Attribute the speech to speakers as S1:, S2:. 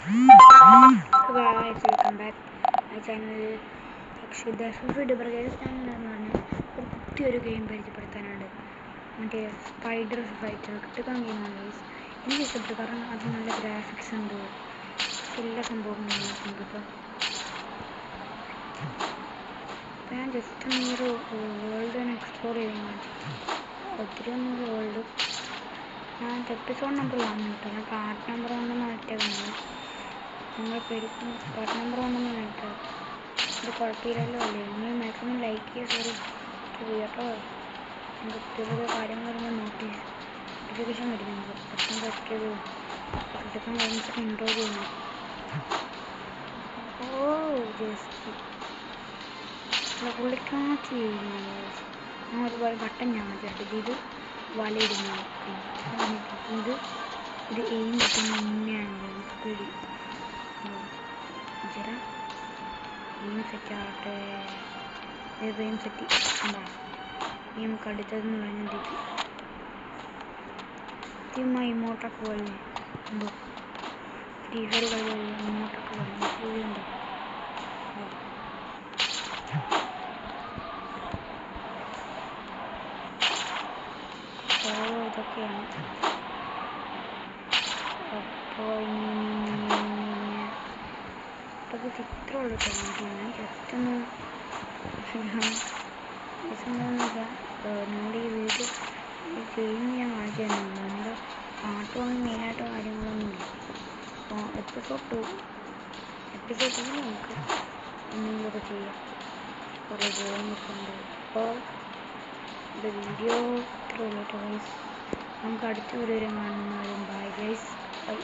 S1: Guys, welcome back my channel. Video Brothers channel എന്ന് പറഞ്ഞാൽ ഒരു പുതിയൊരു ഗെയിം പരിചയപ്പെടുത്താനാണ്. മറ്റേ സ്പൈഡർ ഫൈറ്റർ കിട്ടുന്ന ഗെയിമാണ് ഗൈസ്. എനിക്ക് ഇഷ്ടപ്പെട്ടു കാരണം അത് നല്ല ഗ്രാഫിക്സ് ഉണ്ട്, എല്ലാ സംഭവങ്ങളും നമുക്കിപ്പോൾ ഞാൻ ജസ്റ്റ് ഈ ഒരു വേൾഡ് തന്നെ എക്സ്പ്ലോർ ചെയ്യുന്നതാണ്. ഒത്തിരി ഒന്നും വേൾഡ് ഞാൻ എപ്പിസോഡ് നമ്പർ 1 കിട്ടും. ഞാൻ പാർട്ട് നമ്പർ 1 മാറ്റിയാണ്. നിങ്ങൾ പേടിക്കും പാർട്ട് നമ്പർ 1 മാറ്റാം. ഇത് കുഴപ്പമില്ലല്ലോ അല്ലേ? നിങ്ങൾ മാക്സിമം ലൈക്ക് ചെയ്യുക. സോറി കേട്ടോ, നിങ്ങൾക്ക് പുതിയ കാര്യങ്ങൾ വരുമ്പോൾ നോട്ടിഫിക്കേഷൻ വരും. നിങ്ങൾക്ക് പെട്ടെന്ന് പറ്റിയത് കിട്ടുന്ന കഴിഞ്ഞിട്ട് ഇൻട്രോ ചെയ്യുന്നു. ജസ്റ്റ് പുള്ളിക്കാച്ച് ചെയ്യുന്നത് ഞാൻ ഒരുപാട് ബട്ടൺ ഞാൻ ചേർത്തിട്ട് ഇത് വലയിടുന്നത്. ഇത് എയിം ബട്ടൺ തന്നെയാണ്. സ്പീഡ് ചേരാ എയിം സെറ്റ് ആവട്ടെ. എയിം സെറ്റ് എന്താ ഈ നമുക്ക് അടുത്തതെന്ന് പറഞ്ഞിട്ട് ഇമോട്ടൊക്കെ പോലെ എന്തോ ഫ്രീ ഫയർ കളി ഇമോട്ടൊക്കെ പോലെ ഉണ്ടോ. ഇതൊക്കെയാണ്. അപ്പോൾ അത് ചിത്രമുള്ള ടൈമാണ്. ജസ്റ്റ് ഒന്ന് നിങ്ങളുടെ ഈ വീഡിയോ ഈ ഗെയിം ഞാൻ കാണിച്ചു തരുന്നുണ്ട്. നമ്മുടെ പാട്ടും മെയിനായിട്ട് കാര്യങ്ങളൊന്നുമില്ല. അപ്പോൾ എപ്പിസോഡ് 2 നമുക്ക് എന്തെങ്കിലുമൊക്കെ ചെയ്യാം. കുറേ ഗെയിമൊക്കെ ഉണ്ട്. അപ്പോൾ ഇത് വീഡിയോ ഇത്രയുള്ളൂ ഗൈസ്. നമുക്ക് അടുത്ത വീഡിയോ കാണുന്നവരും ബൈ ഗൈസ്. ബൈ.